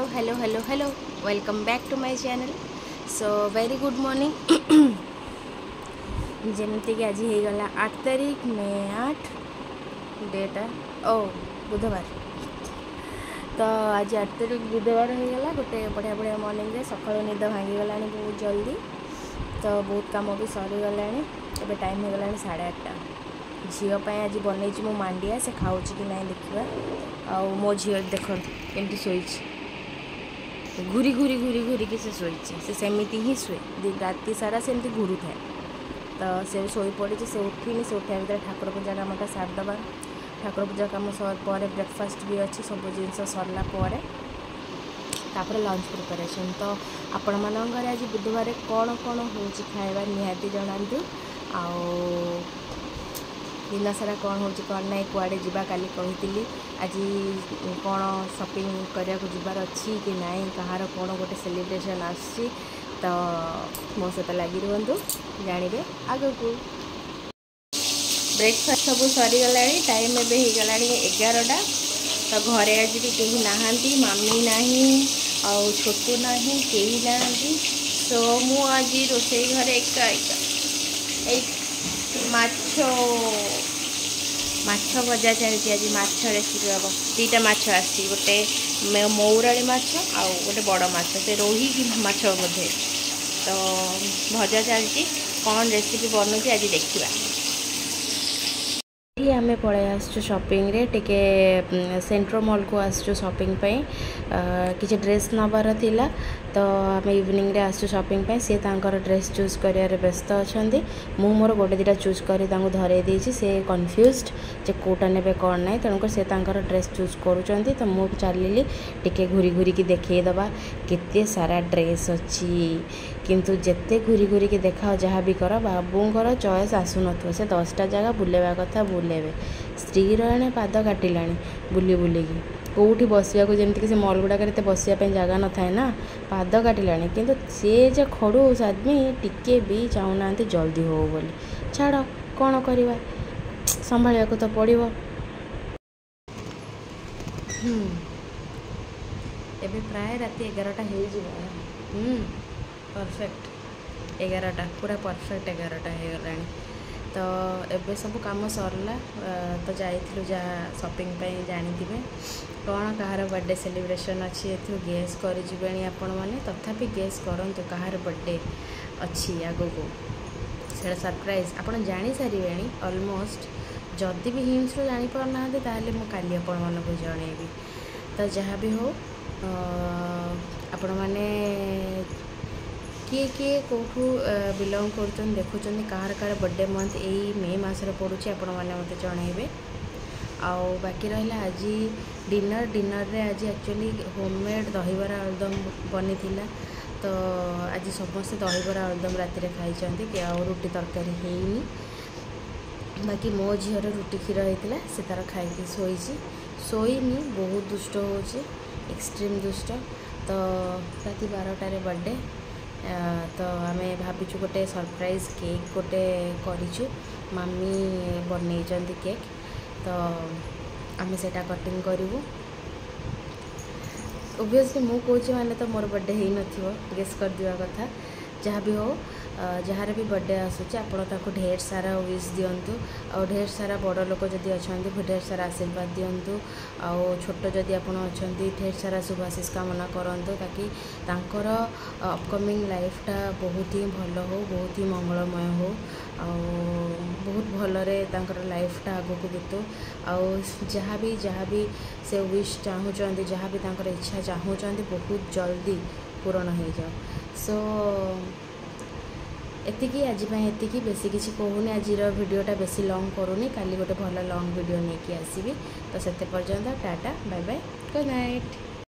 hello, welcome back to my channel. So very good morning. जमती कि आज हो गला 8 तारीख मे 8 डेटा बुधवार। तो आज 8 तारीख बुधवार हो गला गोटे बढ़िया बढ़िया मॉर्निंग रे सकाळ निद भांगी गला बहुत जल्दी। तो बहुत काम भी सरी गला। एबे टाइम हो गला 8:30। झील आज बनई मो मांडिया से खाऊ कि ना देखा। आ मो झील देख केमती शोई घूरी घूरी घूरी घूरी कि से शोई से सेमती ही शुए राति सारा सेमती घूरू थाए। तो से शोई पड़ी से उठिनी से उठा भर ठाकुर पूजा कामटा सारिदेवा। ठाकुर पूजा कम पर ब्रेकफास्ट भी अच्छी सब जिन सरला लंच प्रिपरेशन। तो आपण मानकर आज बुधवार कौन कौन हो खाଇବା निहाती जनातु। दिन सारा कौन हो कौन ना कुआड़े जावा काली कही आज कौन शॉपिंग करने को जबार अच्छी कि नाई कहार कौन गोटे सेलिब्रेशन आसी। तो मो सहित लगी रुहतु जानवे आग को। ब्रेकफास्ट सब सरीगला टाइम एवं हो गला 11टा। तो घरे आज भी कहीं नहांती मामी नहीं आउ छोटू नहीं कहीं ना। तो मु आज रोसे घरे एका एक माछ भजा चलती। आज माछ रेसिपी हम दुईटा माछ आसी गोटे मौराड़ी माछ आउ गोटे बड़ माछ से रोही कि माछ बोधे। तो भजा चलती कौन रेसिपी बनू आज देखा। आमे पड़े आसचु शॉपिंग रे टिके सेंट्रो मॉल को आसचु शॉपिंग पे किसी ड्रेस नबार थिला। तो आम इवनिंग रे आसचु शॉपिंग पे सी तांकर ड्रेस चूज कर व्यस्त अच्छा। मु मोर गोटे दुटा चूज कर धरे देछि से कन्फ्यूज्ड जे कोटा नेबे कौन ना। तेणुक से तांकर ड्रेस चूज करूँ। तो मु चलिली टिके घूरी घूरी की देखईदबा केते सारा ड्रेस अच्छी। किंतु जेते घूरी घूरी की देखा जहाँ भी कर बाबूंकर चॉइस आसुन से 10टा जगह बुलेवा कथा बुलेबे। स्त्री रे पाद काटिला बुली बुलिकी कौटी बसवाक जमीक से मॉल गुड़ाक बसापी जगह न थाए ना पाद काटिला। किंतु सी जे खड़ूस आदमी टिके भी चाहूना जल्दी हो बोली। छाड़ कौन करवा संभाल तो पड़ो। एबे प्राय राति 11टा हो परफेक्ट 11टा पूरा परफेक्ट 11टा हो गला। तो एबे सब काम सरला। तो जाइलु जहाँ शॉपिंग पे जानी कौन कहार बर्थडे सेलिब्रेशन अच्छी ए गेस कर आपण मैंने। तथापि गेस करंतु कहार बर्थडे अच्छी आगो को से सरप्राइज आपण जानी सारे ऑलमोस्ट। जदि भी हिंट्स रू जानी पारना ताले मु काली आपण मानक जनइबी। तो जहाँ भी हो आपण मैंने किए किए कौटू बिलंग कर देखुं कहार कहार बर्थडे मंथ यही मे मसरे पड़ुची आपण मैंने मत जनइबे। आउ बाकी रहा आज डिनर रे आज एक्चुअली होममेड दहीबरा आलुदम बनी थिला। तो आज समस्त दहीबरा आलुदम राति रे खाई कि आउ रुटी तरकारी हैनी। बाकी मो झीर रुटी क्षीर होता से तार खाई शोईनी बहुत दुष्ट हो एक्सट्रीम दुष्ट। तो राति 12टारे बर्थडे। तो आम भाविचु गोटे सरप्राइज केक गोटे करिचु मामी बन केक। तो आम से कटिंग करूँ। ओबियसली मु कौच माने तो मोर बर्थडे हो न गेस कर दिया कथा। जहाँ भी हो जार भी बर्थडे आसूँ आपको ढेर सारा विश दिंतु। आ ढेर सारा बड़ लोक जदि अच्छा ढेर सारा आशीर्वाद दिंतु। आउ छोट जदि आप ढेर सारा शुभाशीष कामना करंतु ताकि तांकर अपकमिंग लाइफटा बहुत ही भल हो बहुत ही मंगलमय हो। बहुत भलरे तांकर लाइफटा आगो को बीतु। जहाँ भी से विश चाहूँ जहाँ भी तांकर इच्छा चाहूँ बहुत जल्दी पूरण हो जाओ। सो एतिकी आज एतिकी बेसी किसी कहूनी। आज वीडियोटा बेसी लॉन्ग करूनी काली गोटे भल लॉन्ग वीडियो नहीं आसबि। तो से पर्यंत tata bye bye good night.